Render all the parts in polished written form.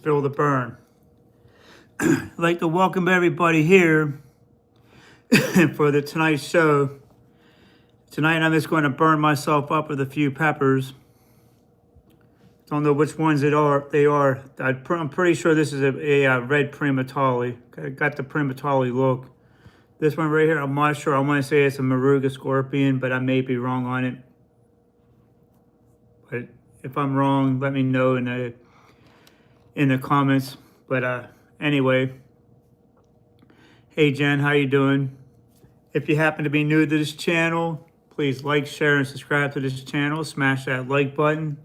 feel the burn. I'd like to welcome everybody here for the tonight's show. Tonight I'm just going to burn myself up with a few peppers. Don't know which ones they are. I'm pretty sure this is a red Primatali. Got the Primatali look. This one right here, I'm not sure. I want to say it's a Moruga Scorpion, but I may be wrong on it. But if I'm wrong, let me know in the comments. But anyway, hey Jen, how you doing? If you happen to be new to this channel, please like, share, and subscribe to this channel. Smash that like button.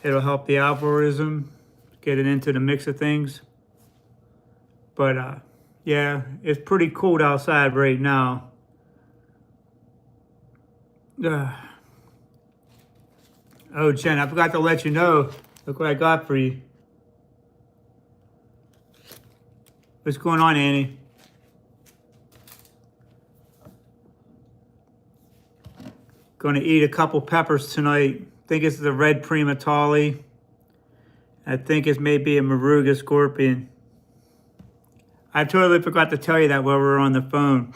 It'll help the algorithm get it into the mix of things. But yeah, it's pretty cold outside right now. Oh, Jen, I forgot to let you know. Look what I got for you. What's going on, Annie? Going to eat a couple peppers tonight. I think it's the red Primatali. I think it's maybe a Moruga Scorpion. I totally forgot to tell you that while we were on the phone.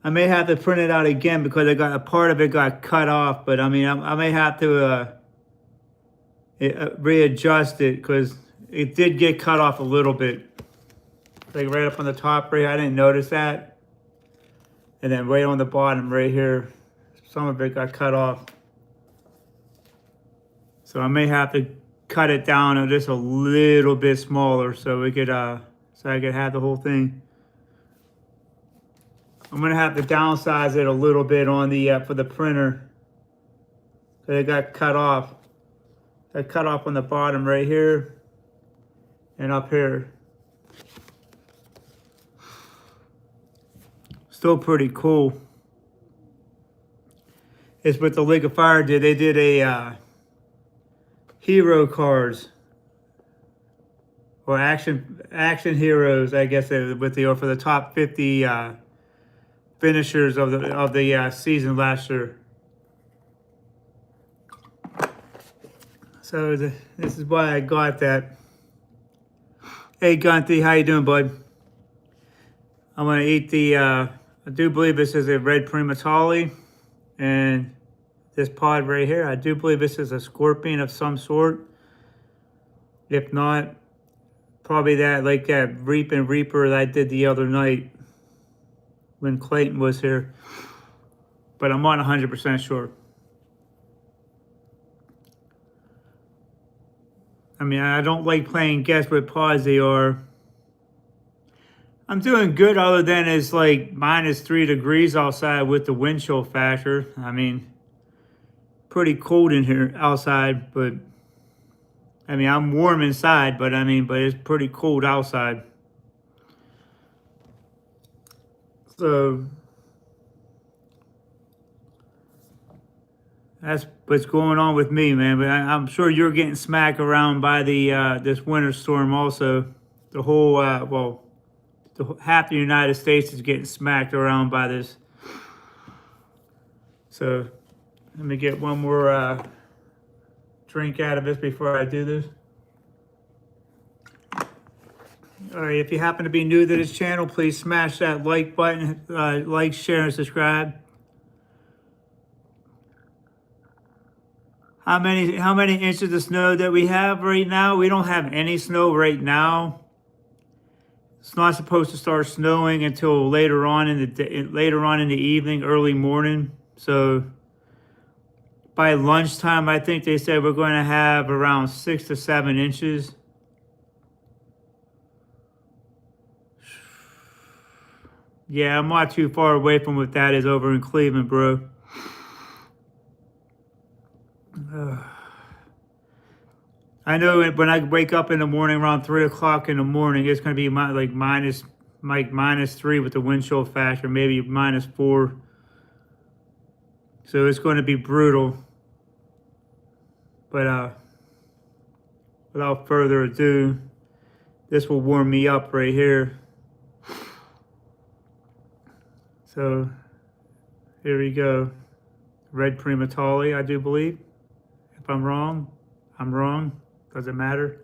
I may have to print it out again because a part of it got cut off. But I mean, I may have to readjust it because it did get cut off a little bit. Like right up on the top right, I didn't notice that. And then right on the bottom right here, some of it got cut off. So I may have to cut it down just a little bit smaller so we could so I could have the whole thing. I'm gonna have to downsize it a little bit on the for the printer. So it got cut off. It cut off on the bottom right here and up here. Still pretty cool. It's what the League of Fire did. They did a hero cards or action heroes, I guess, with the for the top 50 finishers of the season last year. So this is why I got that. Hey Gunty, how you doing, bud? I'm gonna eat the. I do believe this is a red Primatali, and this pod right here, I do believe this is a scorpion of some sort. If not, probably that like that Reaping Reaper that I did the other night when Clayton was here. But I'm not 100% sure. I mean, I don't like playing guess what pods they are. I'm doing good other than it's like -3 degrees outside with the wind chill factor. I mean, pretty cold in here outside, but I mean, I'm warm inside, but it's pretty cold outside. So that's what's going on with me, man. But I'm sure you're getting smacked around by the this winter storm also. The whole well, half the United States is getting smacked around by this. So let me get one more drink out of this before I do this. All right, if you happen to be new to this channel, please smash that like button, like, share, and subscribe. How many inches of snow that we have right now? We don't have any snow right now. It's not supposed to start snowing until later on in the evening, early morning. So by lunchtime, I think they said we're going to have around 6 to 7 inches. Yeah, I'm not too far away from what that is over in Cleveland, bro. I know when I wake up in the morning around 3 o'clock in the morning, it's going to be -3 with the wind chill factor, maybe -4. So it's going to be brutal. But without further ado, this will warm me up right here. So here we go. Red Primatali, I do believe. If I'm wrong, I'm wrong. Doesn't matter.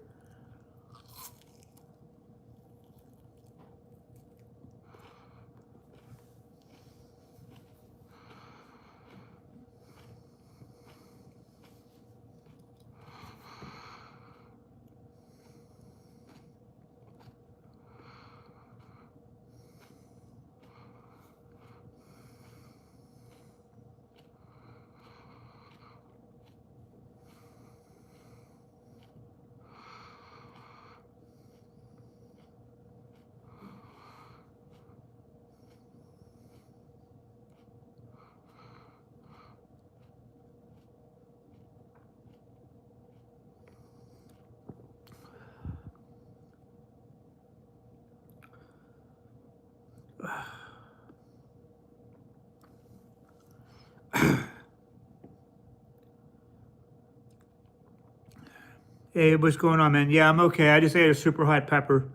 Hey, what's going on, man? Yeah, I'm okay. I just ate a super hot pepper.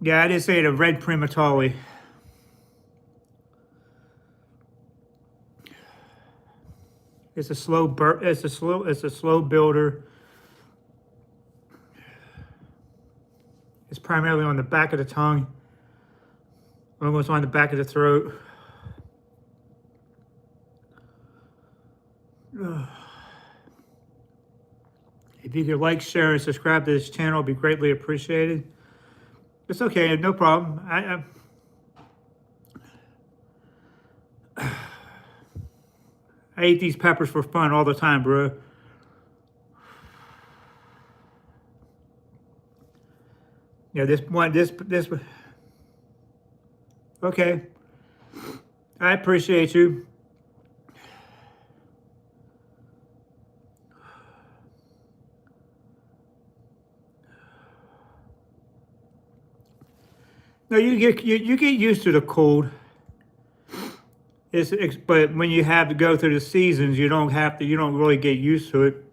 Yeah, I just ate a red Primatoli. It's a slow It's a slow builder. It's primarily on the back of the tongue, almost on the back of the throat. If you could like, share, and subscribe to this channel, it'd be greatly appreciated. It's okay, no problem. I eat these peppers for fun all the time, bro. Yeah, this. Okay, I appreciate you. No, you get used to the cold. But when you have to go through the seasons, you don't really get used to it.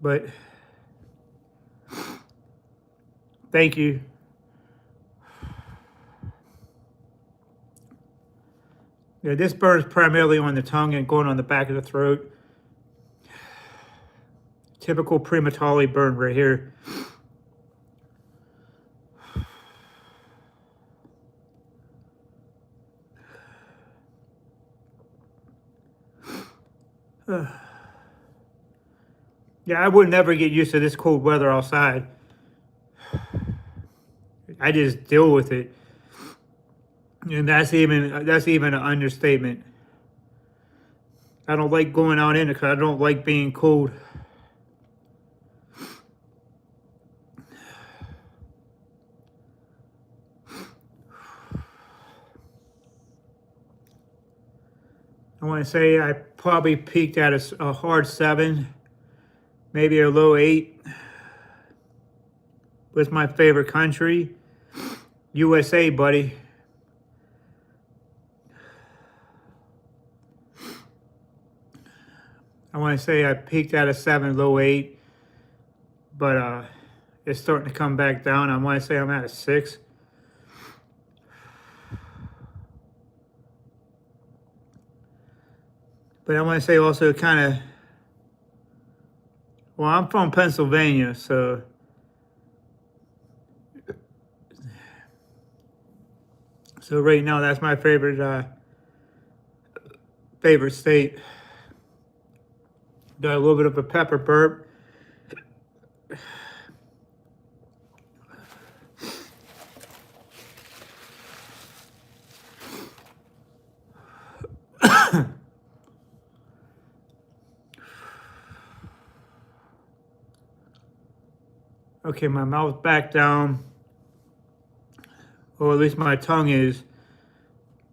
But thank you. Yeah, this burns primarily on the tongue and going on the back of the throat. Typical Primatoli burn right here. Yeah, I would never get used to this cold weather outside. I just deal with it. And that's even an understatement. I don't like going out in it because I don't like being cold. I want to say I probably peaked at a hard 7, maybe a low 8. With my favorite country, USA, buddy. I want to say I peaked at a 7, low 8, but it's starting to come back down. I want to say I'm at a 6. But I want to say also kind of, well, I'm from Pennsylvania, so right now that's my favorite state. Got a little bit of a pepper burp. Okay, my mouth's back down. Or at least my tongue is.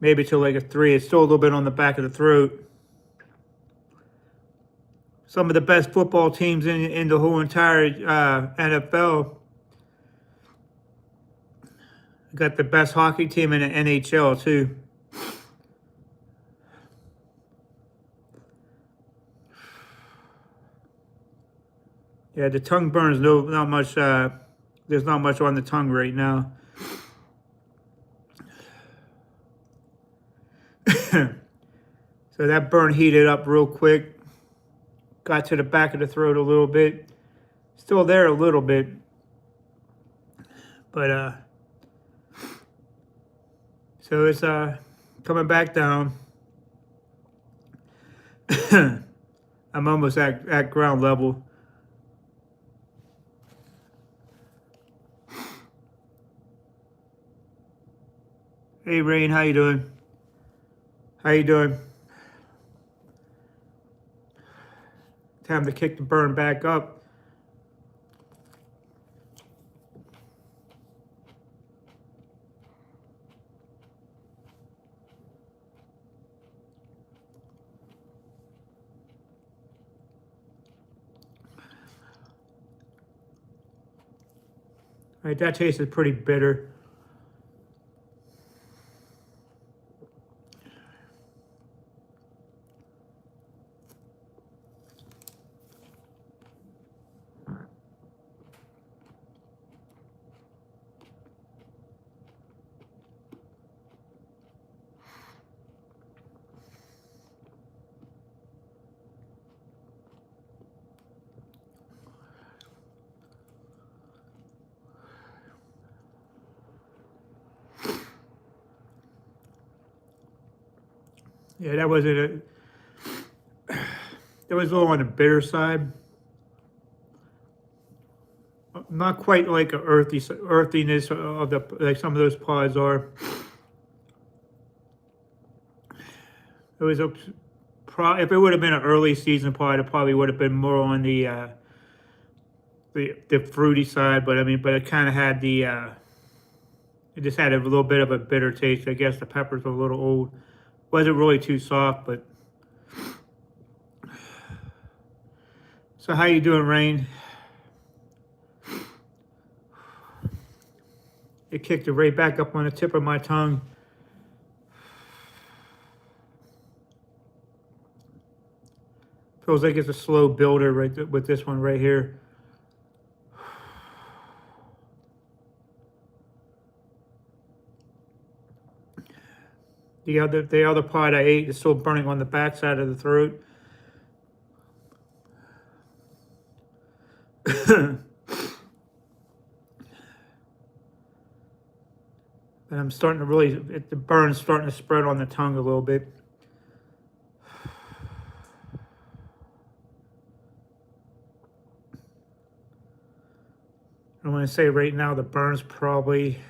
Maybe to like a 3. It's still a little bit on the back of the throat. Some of the best football teams in the whole entire NFL. Got the best hockey team in the NHL too. Yeah, the tongue burns. Not much. There's not much on the tongue right now. So that burn heated up real quick. Got to the back of the throat a little bit. Still there a little bit. But so it's coming back down. I'm almost at ground level. Hey Rain, how you doing? How you doing? Time to kick the burn back up. All right, that tasted pretty bitter. Yeah, that wasn't a. That was a little on the bitter side. Not quite like a earthiness of the like some of those pods are. It was a if it would have been an early season pod, it probably would have been more on the fruity side. But I mean, but it kind of had the it just had a little bit of a bitter taste. I guess the peppers were a little old. Wasn't really too soft, but. So how you doing, Rain? It kicked it right back up on the tip of my tongue. Feels like it's a slow builder right with this one right here. The other pod I ate is still burning on the back side of the throat. But I'm starting to really, the burn's starting to spread on the tongue a little bit. I want to say right now the burn's probably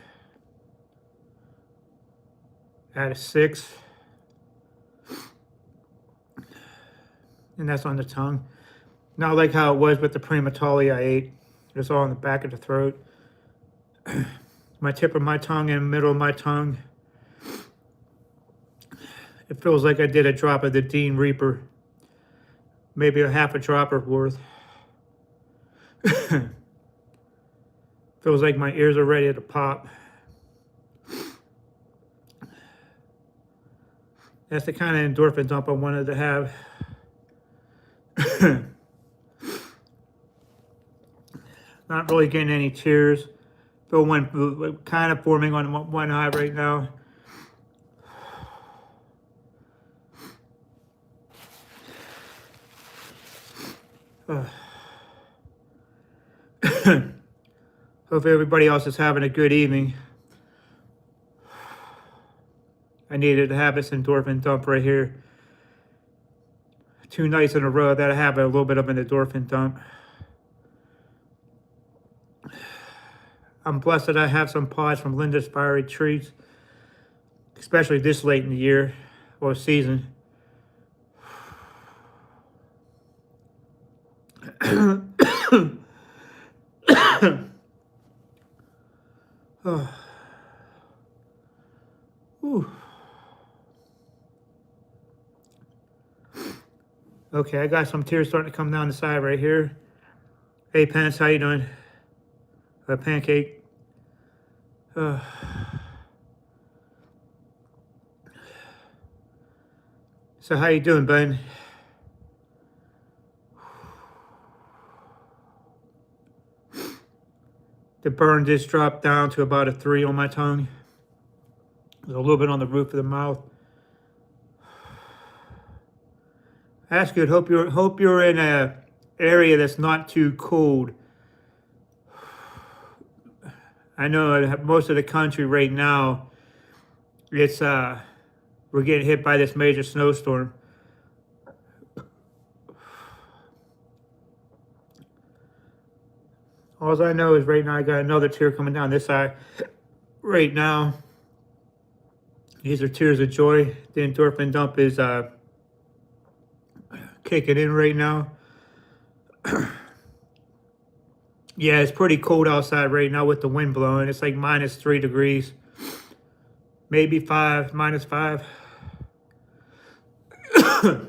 at a 6. And that's on the tongue. Not like how it was with the Primatali I ate. It's all on the back of the throat. My tip of my tongue and middle of my tongue. It feels like I did a drop of the Dean Reaper. Maybe a half a dropper worth. Feels like my ears are ready to pop. That's the kind of endorphin dump I wanted to have. Not really getting any tears. Feel one kind of forming on one eye right now. Hope everybody else is having a good evening. I needed to have this endorphin dump right here. 2 nights in a row that I have a little bit of an endorphin dump. I'm blessed that I have some pods from Linda's Fiery Treats, especially this late in the year or season. Oh. Ooh. Okay, I got some tears starting to come down the side right here. Hey, Pants, how you doing? Pancake. So how you doing, Ben? The burn just dropped down to about a 3 on my tongue. There's a little bit on the roof of the mouth. That's good. Hope you're in a area that's not too cold. I know most of the country right now, it's we're getting hit by this major snowstorm. All I know is right now I got another tear coming down this eye. Right now, these are tears of joy. The endorphin dump is kicking in right now. Yeah, it's pretty cold outside right now with the wind blowing. It's like -3 degrees, maybe 5, -5. A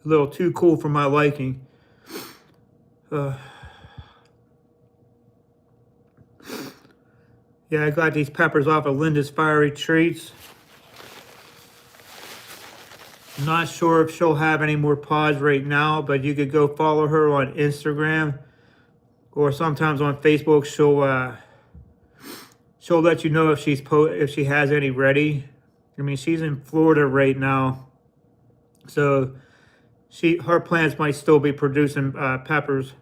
little too cool for my liking. Yeah, I got these peppers off of Linda's Fiery Treats. Not sure if she'll have any more pods right now, but you could go follow her on Instagram or sometimes on Facebook. She'll let you know if if she has any ready. I mean, she's in Florida right now, so her plants might still be producing peppers,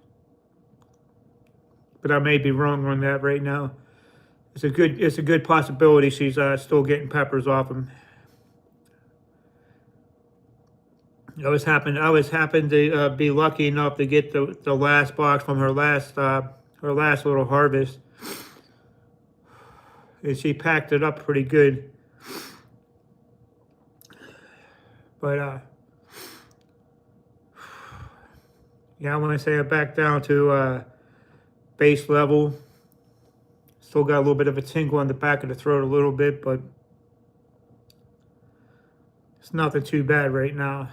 but I may be wrong on that right now. It's a good possibility she's still getting peppers off them. I was happened to be lucky enough to get the last box from her last little harvest, and she packed it up pretty good. But yeah, I want to say I'm back down to base level. Still got a little bit of a tingle on the back of the throat a little bit, but it's nothing too bad right now.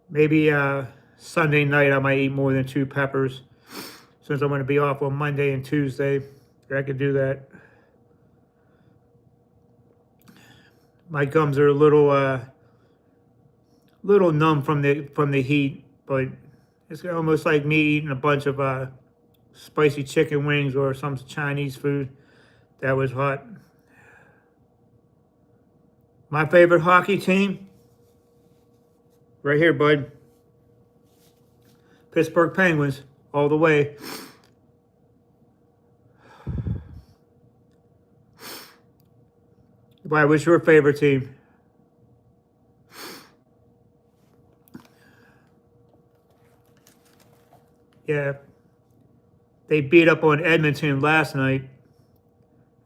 Maybe Sunday night I might eat more than 2 peppers, since I'm going to be off on Monday and Tuesday. I could do that. My gums are a little numb from the heat, but it's almost like me eating a bunch of spicy chicken wings or some Chinese food that was hot. My favorite hockey team, right here, bud. Pittsburgh Penguins, all the way. Why, what's your favorite team? Yeah, they beat up on Edmonton last night.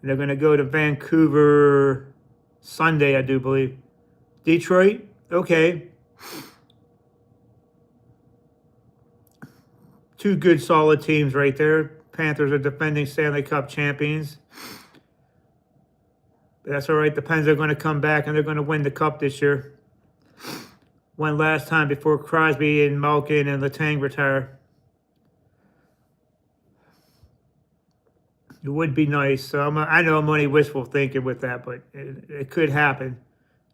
They're going to go to Vancouver Sunday, I do believe. Detroit? Okay. 2 good, solid teams right there. Panthers are defending Stanley Cup champions. But that's all right. The Pens are going to come back and they're going to win the Cup this year. Won last time before Crosby and Malkin and Letang retire. It would be nice. So I know I'm only wishful thinking with that, but it could happen.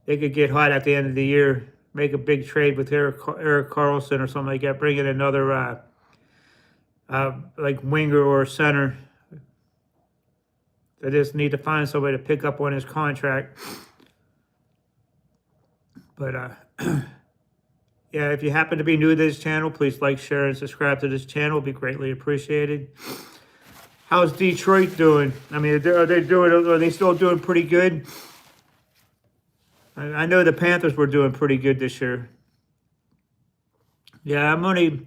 They could get hot at the end of the year, make a big trade with Erik Karlsson or something like that, bring in another like winger or center. They just need to find somebody to pick up on his contract. But yeah, if you happen to be new to this channel, please like, share, and subscribe to this channel. It'd be greatly appreciated. How's Detroit doing? I mean, are they still doing pretty good? I know the Panthers were doing pretty good this year. Yeah, I'm only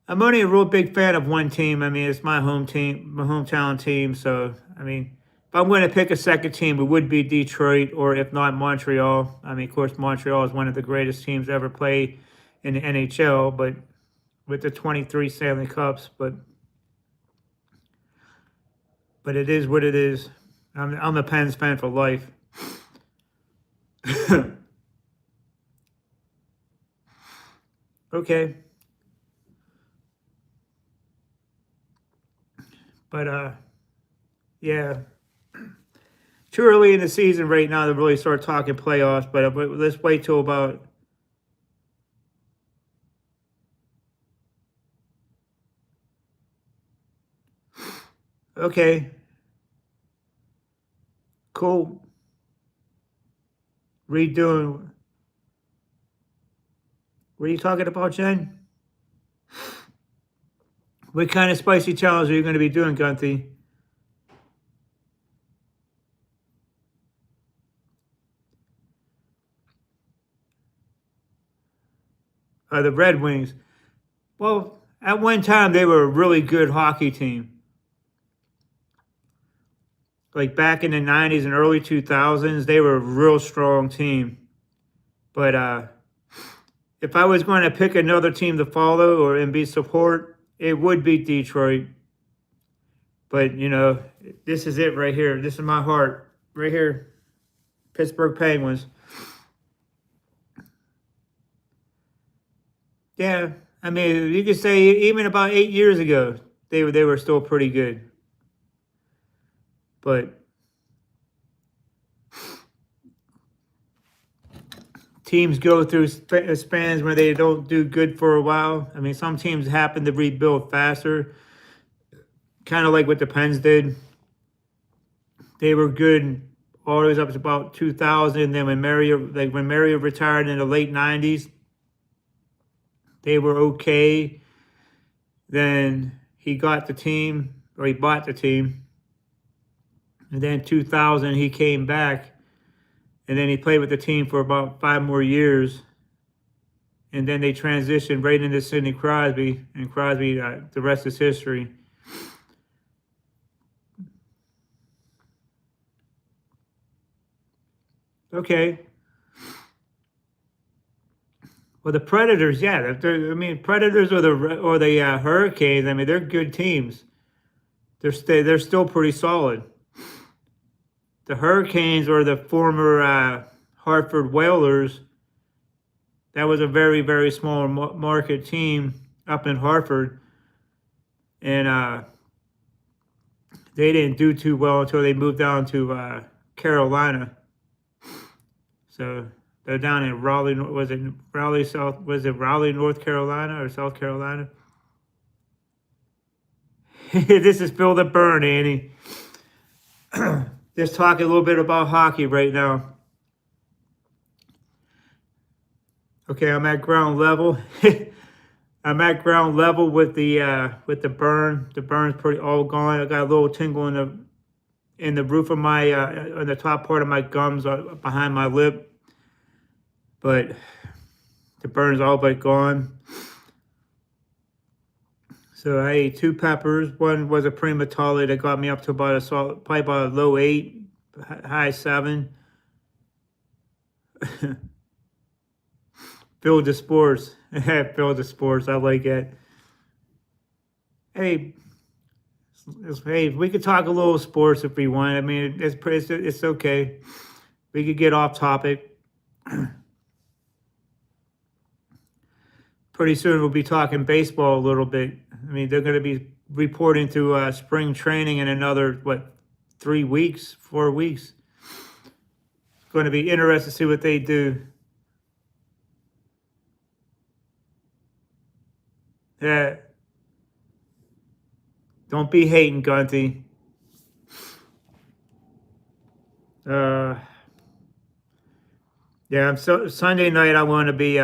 a real big fan of one team. I mean, it's my home team, my hometown team. So, I mean, if I'm going to pick a second team, it would be Detroit, or if not, Montreal. I mean, of course, Montreal is one of the greatest teams to ever play in the NHL, but with the 23 Stanley Cups. But it is what it is. I'm a Pens fan for life. Okay. But yeah. Too early in the season right now to really start talking playoffs, but let's wait till about okay. cool. Redoing. What are you talking about, Jen? What kind of spicy challenge are you going to be doing, Gunthy? The Red Wings. Well, at one time they were a really good hockey team. Like back in the 90s and early 2000s, they were a real strong team. But if I was going to pick another team to follow or and be support, it would be Detroit. But, you know, this is it right here. This is my heart right here. Pittsburgh Penguins. Yeah, I mean, you could say even about 8 years ago, they were still pretty good. But teams go through spans where they don't do good for a while. I mean, some teams happen to rebuild faster, kind of like what the Pens did. They were good always up to about 2000. And then when Mario retired in the late 90s, they were okay. Then he got the team, or he bought the team. And then 2000, he came back. And then he played with the team for about 5 more years. And then they transitioned right into Sidney Crosby. And Crosby, the rest is history. Okay. Well, the Predators, yeah. I mean, Predators or the Hurricanes. I mean, they're good teams. They're still pretty solid. The Hurricanes or the former Hartford Whalers. That was a very, very small market team up in Hartford, and they didn't do too well until they moved down to Carolina. So they're down in Raleigh. Was it Raleigh South? Was it Raleigh, North Carolina, or South Carolina? This is Phil the Burn, Annie. Just talking a little bit about hockey right now. Okay, I'm at ground level. I'm at ground level with the burn. The burn's pretty all gone. I got a little tingle in the roof of my on the top part of my gums behind my lip, but the burn's all but gone. So I ate 2 peppers. One was a prima tale that got me up to probably about a low 8, high 7. Build the sports. Build the sports. I like it. Hey, we could talk a little sports if we want. I mean, it's okay. We could get off topic. Pretty soon we'll be talking baseball a little bit. I mean, they're going to be reporting to spring training in another, 3 weeks, 4 weeks. It's going to be interesting to see what they do. Yeah. Don't be hating, Gunty. Yeah, Sunday night I want to be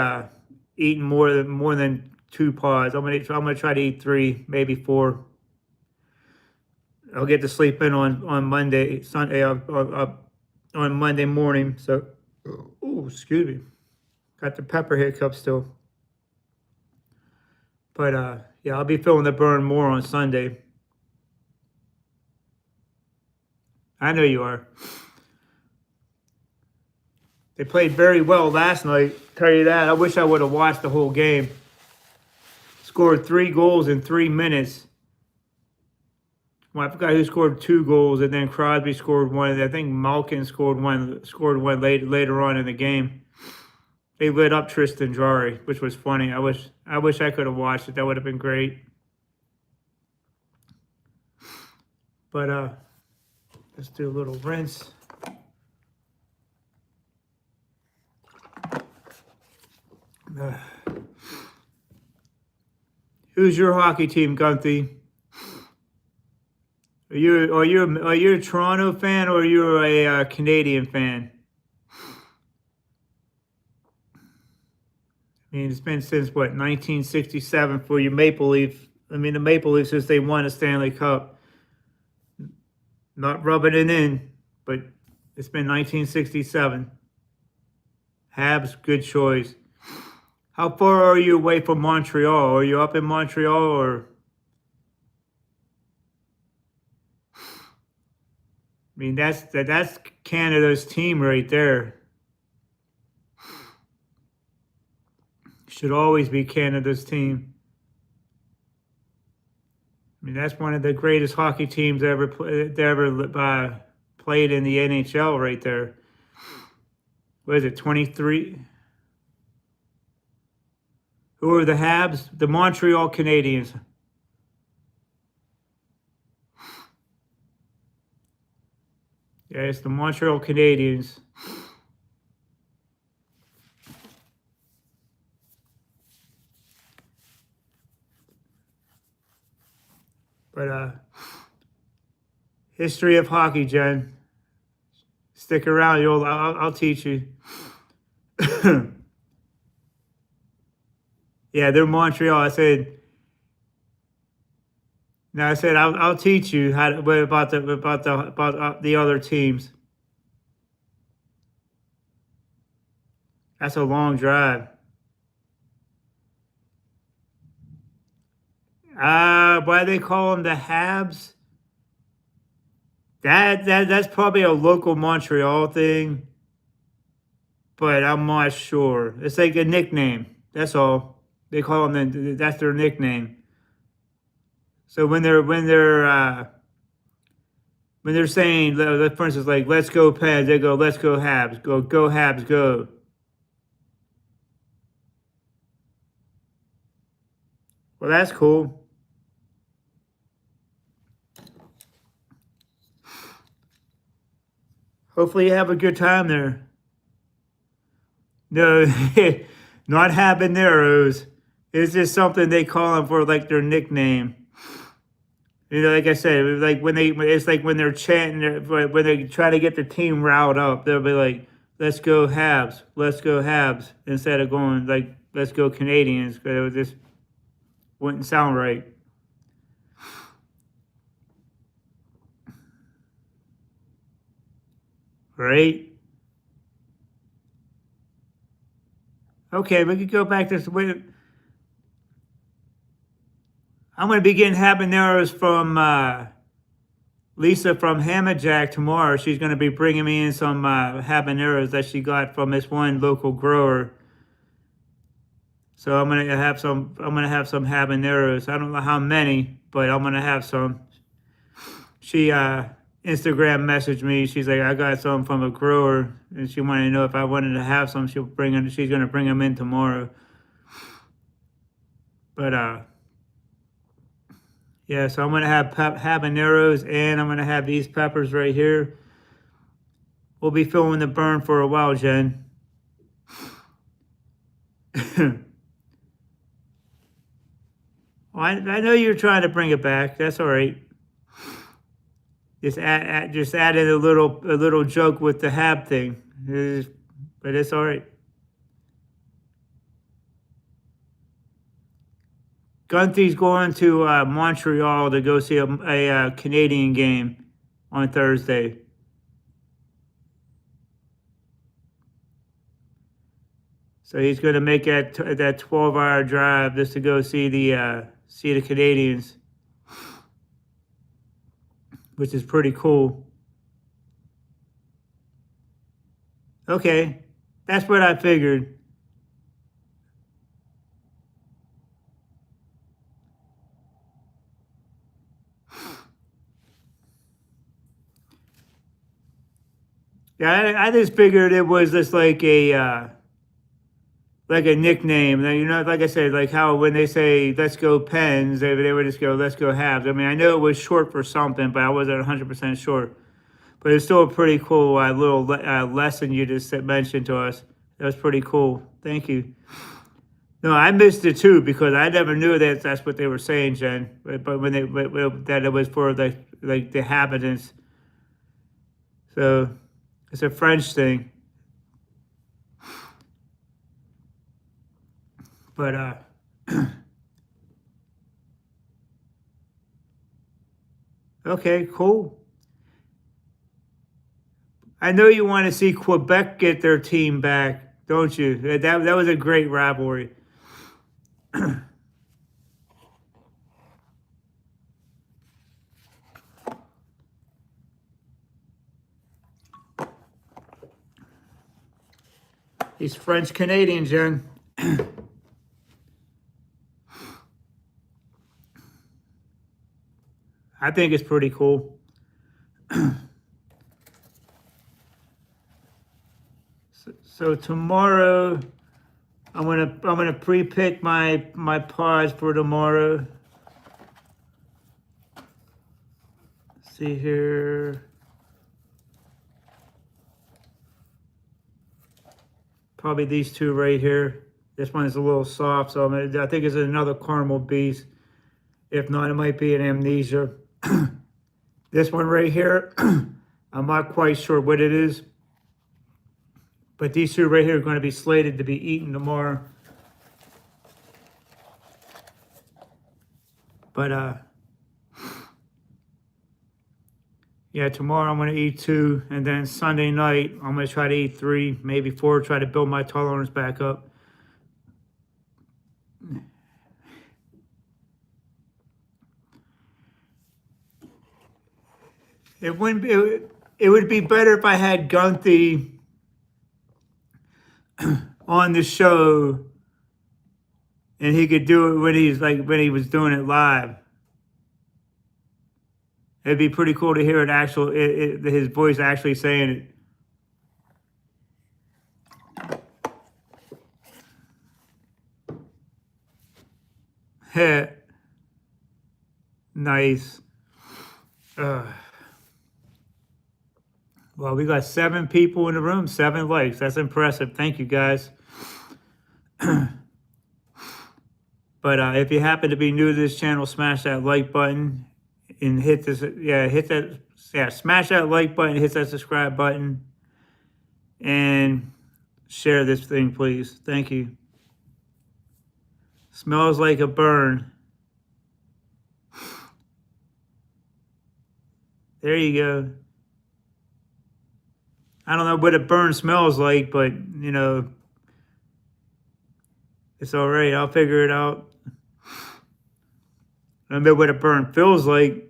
eating more than 2 pods. I'm gonna try to eat 3, maybe 4. I'll get to sleep in on Monday, Sunday, on Monday morning. So, oh, excuse me, got the pepper hiccup still. But yeah, I'll be feeling the burn more on Sunday. I know you are. They played very well last night, tell you that. I wish I would have watched the whole game. Scored 3 goals in 3 minutes. Well, I forgot who scored 2 goals, and then Crosby scored 1. I think Malkin scored one later on in the game. They lit up Tristan Jarry, which was funny. I wish I could have watched it. That would have been great. But let's do a little rinse. Who's your hockey team, Gunthy? Are you a Toronto fan or you're a Canadian fan? I mean, it's been since what 1967 for your Maple Leaf. I mean, the Maple Leafs since they won a Stanley Cup. Not rubbing it in, but it's been 1967. Habs, good choice. How far are you away from Montreal? Are you up in Montreal or? I mean, that's Canada's team right there. Should always be Canada's team. I mean, that's one of the greatest hockey teams ever played in the NHL right there. What is it, 23? Who are the Habs? The Montreal Canadiens. Yeah, it's the Montreal Canadiens. But history of hockey, Jen. Stick around, I'll teach you. Yeah, they're Montreal. I said. No, I said I'll teach you how to, what about the other teams. That's a long drive. Why they call them the Habs? That's probably a local Montreal thing, but I'm not sure. It's like a nickname. That's all. They call them. That's their nickname. So when they're saying, for instance, like "Let's go Pens," they go "Let's go Habs." Go Habs, go. Well, that's cool. Hopefully, you have a good time there. No, not habaneros. It's just something they call them for like their nickname. You know, like I said, it's like when they're chanting, when they try to get the team riled up, they'll be like, "Let's go Habs, let's go Habs," instead of going like, "Let's go Canadians," because it just wouldn't sound right. Right? Okay, we could go back to wait. I'm going to be getting habaneros from Lisa from Hammerjack tomorrow. She's going to be bringing me in some habaneros that she got from this one local grower. So I'm going to have some. I'm going to have some habaneros. I don't know how many, but I'm going to have some. She Instagram messaged me. She's like, I got some from a grower, and she wanted to know if I wanted to have some. She'll bring them. She's going to bring them in tomorrow. But yeah, so I'm going to have habaneros and I'm going to have these peppers right here. We'll be feeling the burn for a while, Jen. Well, I know you're trying to bring it back. That's all right. Just added a little joke with the Hab thing, but it's all right. Gunthy's going to Montreal to go see a Canadian game on Thursday. So he's going to make that 12-hour drive just to go see the Canadians, which is pretty cool. Okay, that's what I figured. Yeah, I just figured it was just like a nickname. You know, like I said, like how when they say "Let's go Pens," they would just go "Let's go Habs." I mean, I know it was short for something, but I wasn't 100% sure. But it's still a pretty cool little lesson you just mentioned to us. That was pretty cool. Thank you. No, I missed it too because I never knew that that's what they were saying, Jen. But when that it was for the like the inhabitants. So it's a French thing. But okay, cool. I know you want to see Quebec get their team back, don't you? That was a great rivalry. He's French Canadian, Jen. I think it's pretty cool. So tomorrow, I'm gonna pre-pick my pods for tomorrow. Let's see here. Probably these two right here. This one is a little soft, so I think it's another caramel beast. If not, it might be an amnesia. This one right here, I'm not quite sure what it is. But these two right here are going to be slated to be eaten tomorrow. But yeah, tomorrow I'm going to eat 2, and then Sunday night I'm going to try to eat 3, maybe 4, try to build my tolerance back up. It wouldn't be. It would be better if I had Gunthy on the show, and he could do it when he was doing it live. It'd be pretty cool to hear his voice actually saying it. Nice. Well, we got 7 people in the room, 7 likes. That's impressive. Thank you, guys. But if you happen to be new to this channel, smash that like button and smash that like button, hit that subscribe button, and share this thing, please. Thank you. Smells like a burn. There you go. I don't know what a burn smells like, but, you know, it's all right. I'll figure it out. I don't know what a burn feels like.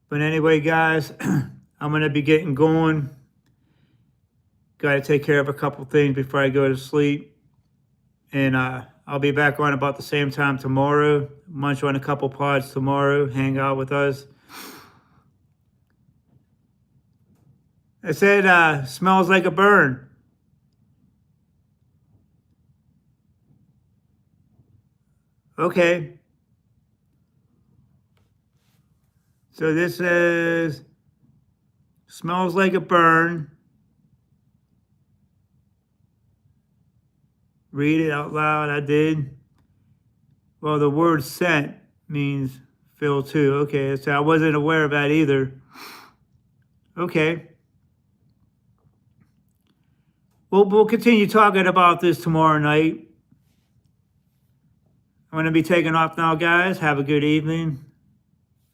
But anyway, guys, I'm going to be getting going. Got to take care of a couple things before I go to sleep. And I'll be back on about the same time tomorrow. Munch on a couple pods tomorrow. Hang out with us. I said, smells like a burn. Okay. So this says, smells like a burn. Read it out loud. I did. Well, the word scent means fill too. Okay, so I wasn't aware of that either. Okay. We'll continue talking about this tomorrow night. I'm going to be taking off now, guys. Have a good evening.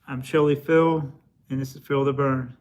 I'm Chili Phil, and this is Phil the Burn.